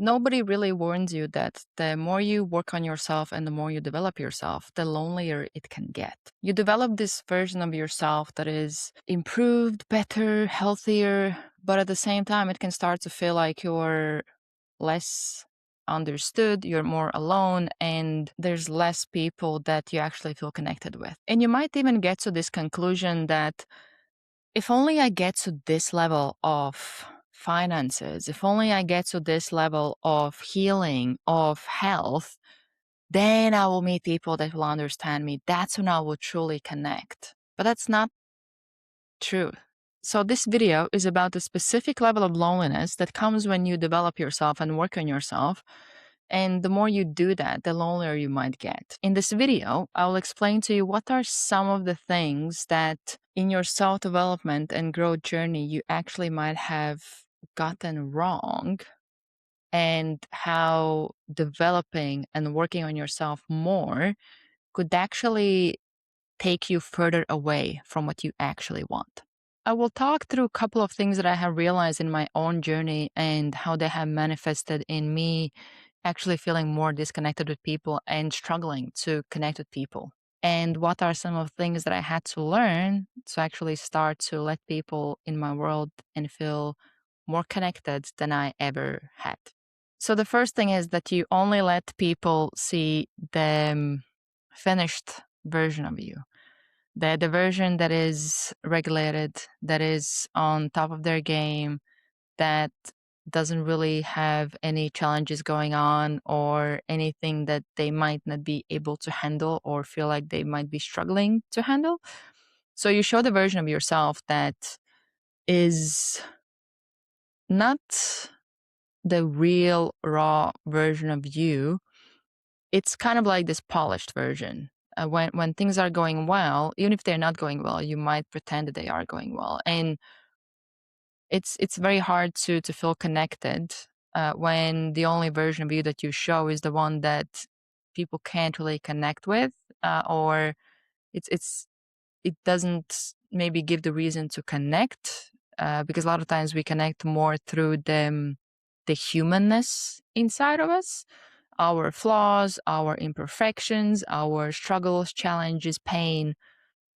Nobody really warns you that the more you work on yourself and the more you develop yourself, the lonelier it can get. You develop this version of yourself that is improved, better, healthier, but at the same time, it can start to feel like you're less understood, you're more alone, and there's less people that you actually feel connected with. And you might even get to this conclusion that if only I get to this level of finances, if only I get to this level of healing, of health, then I will meet people that will understand me. That's when I will truly connect. But that's not true. So, this video is about the specific level of loneliness that comes when you develop yourself and work on yourself. And the more you do that, the lonelier you might get. In this video, I will explain to you what are some of the things that in your self development and growth journey you actually might have gotten wrong, and how developing and working on yourself more could actually take you further away from what you actually want. I will talk through a couple of things that I have realized in my own journey and how they have manifested in me actually feeling more disconnected with people and struggling to connect with people. And what are some of the things that I had to learn to actually start to let people in my world and feel more connected than I ever had. So the first thing is that you only let people see the finished version of you, the version that is regulated, that is on top of their game, that doesn't really have any challenges going on or anything that they might not be able to handle or feel like they might be struggling to handle. So you show the version of yourself that is not the real raw version of you. It's kind of like this polished version. When things are going well, even if they're not going well, you might pretend that they are going well, and it's very hard to feel connected when the only version of you that you show is the one that people can't really connect with, or it's it doesn't maybe give the reason to connect, because a lot of times we connect more through the humanness inside of us, our flaws, our imperfections, our struggles, challenges, pain.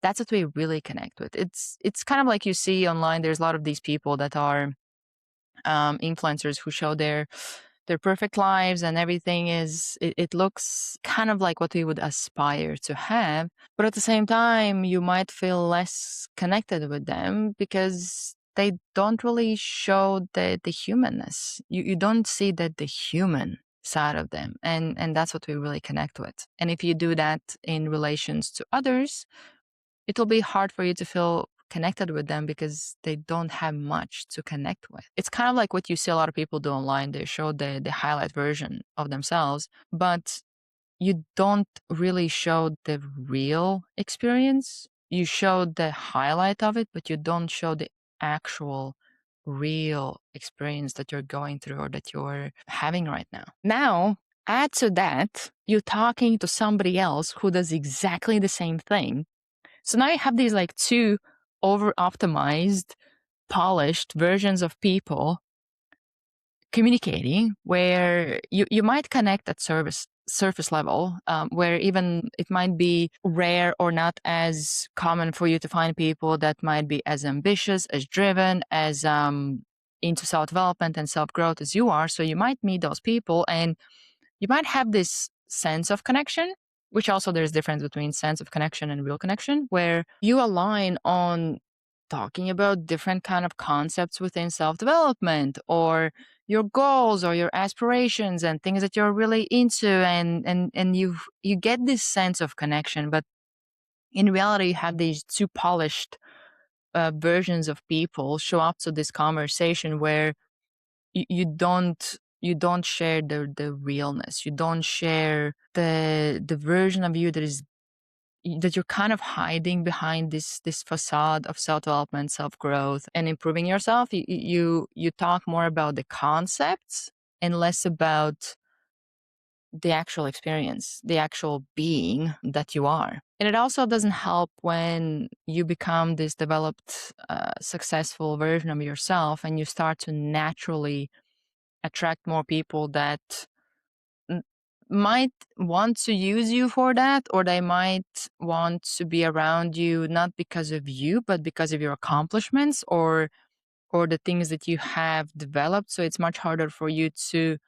That's what we really connect with. It's kind of like you see online. There's a lot of these people that are influencers who show their perfect lives and everything it looks kind of like what we would aspire to have, but at the same time you might feel less connected with them because they don't really show the humanness. You don't see that the human side of them, and that's what we really connect with. And if you do that in relations to others, it'll be hard for you to feel connected with them because they don't have much to connect with. It's kind of like what you see a lot of people do online. They show the highlight version of themselves, but you don't really show the real experience. You show the highlight of it, but you don't show the actual real experience that you're going through or that you're having right now. Now, add to that, you're talking to somebody else who does exactly the same thing. So now you have these like two over optimized, polished versions of people communicating where you might connect at surface level, where even it might be rare or not as common for you to find people that might be as ambitious, as driven, as into self-development and self-growth as you are. So you might meet those people and you might have this sense of connection, which also there's difference between sense of connection and real connection, where you align on talking about different kind of concepts within self-development or your goals or your aspirations and things that you're really into, and you get this sense of connection. But in reality you have these two polished versions of people show up to this conversation where you don't share the realness. You don't share the version of you that you're kind of hiding behind this facade of self-development, self-growth, and improving yourself. You talk more about the concepts and less about the actual experience, the actual being that you are. And it also doesn't help when you become this developed, successful version of yourself and you start to naturally attract more people that n- might want to use you for that, or they might want to be around you not because of you, but because of your accomplishments or the things that you have developed. So it's much harder for you to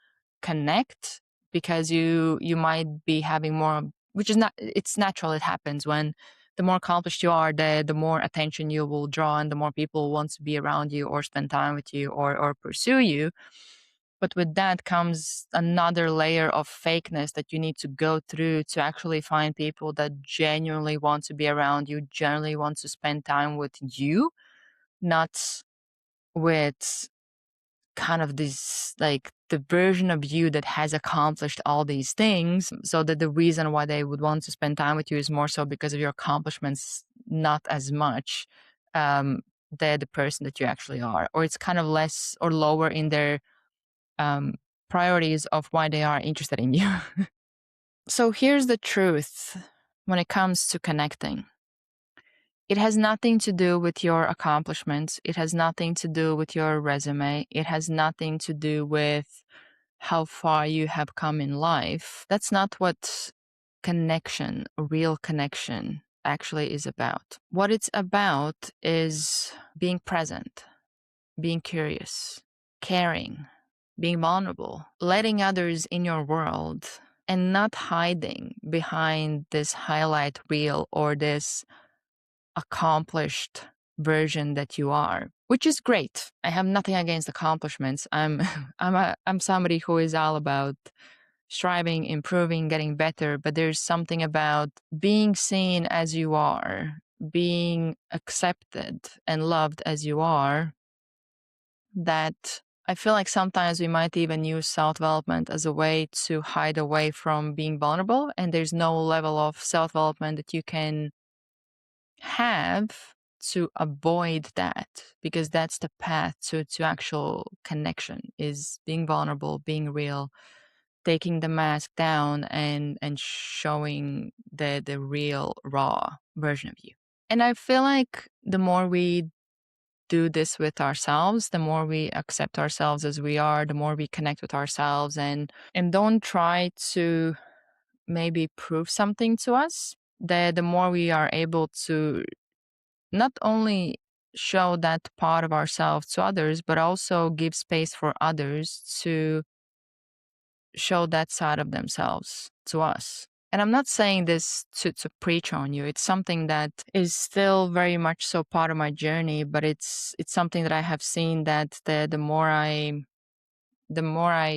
connect because you might be having more, which is not, it's natural. It happens when the more accomplished you are, the more attention you will draw and the more people want to be around you or spend time with you or pursue you. But with that comes another layer of fakeness that you need to go through to actually find people that genuinely want to be around you, genuinely want to spend time with you, not with kind of this, like, the version of you that has accomplished all these things, so that the reason why they would want to spend time with you is more so because of your accomplishments, not as much they're the person that you actually are, or it's kind of less or lower in their um, priorities of why they are interested in you. So here's the truth when it comes to connecting. It has nothing to do with your accomplishments. It has nothing to do with your resume. It has nothing to do with how far you have come in life. That's not what connection, real connection, actually is about. What it's about is being present, being curious, caring, being vulnerable, letting others in your world, and not hiding behind this highlight reel or this accomplished version that you are, which is great. I have nothing against accomplishments. I'm somebody who is all about striving, improving, getting better, but there's something about being seen as you are, being accepted and loved as you are, that I feel like sometimes we might even use self-development as a way to hide away from being vulnerable, and there's no level of self-development that you can have to avoid that, because that's the path to actual connection, is being vulnerable, being real, taking the mask down and showing the real raw version of you. And I feel like the more we do this with ourselves, the more we accept ourselves as we are, the more we connect with ourselves and don't try to maybe prove something to us, the more we are able to not only show that part of ourselves to others, but also give space for others to show that side of themselves to us. And I'm not saying this to preach on you. It's something that is still very much so part of my journey, but it's something that I have seen that the more I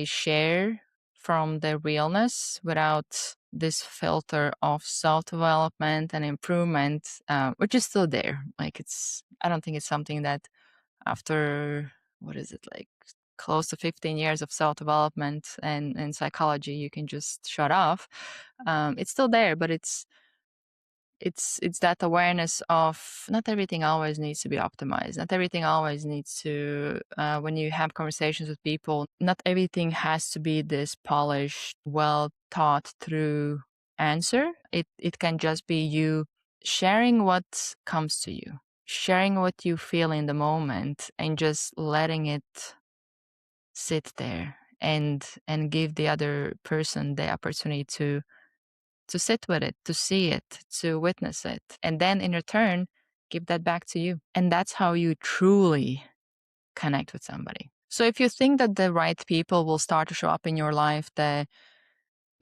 share from the realness without this filter of self development and improvement, which is still there. Like, I don't think it's something that after, what is it, like close to 15 years of self development and psychology, you can just shut off. It's still there, but it's that awareness of not everything always needs to be optimized, not everything always needs to when you have conversations with people, not everything has to be this polished, well thought through answer. It can just be you sharing what comes to you, sharing what you feel in the moment, and just letting it sit there and give the other person the opportunity to sit with it, to see it, to witness it, and then in return, give that back to you. And that's how you truly connect with somebody. So if you think that the right people will start to show up in your life, the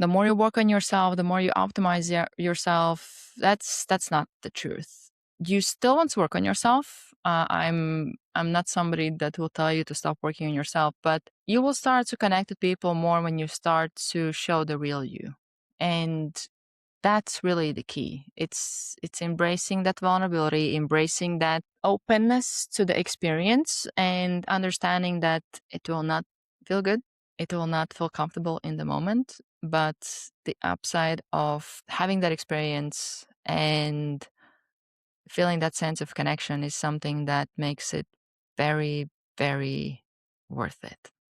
more you work on yourself, the more you optimize yourself, that's not the truth. You still want to work on yourself. I'm not somebody that will tell you to stop working on yourself, but you will start to connect with people more when you start to show the real you. And that's really the key. It's embracing that vulnerability, embracing that openness to the experience, and understanding that it will not feel good, it will not feel comfortable in the moment, but the upside of having that experience and feeling that sense of connection is something that makes it very, very worth it.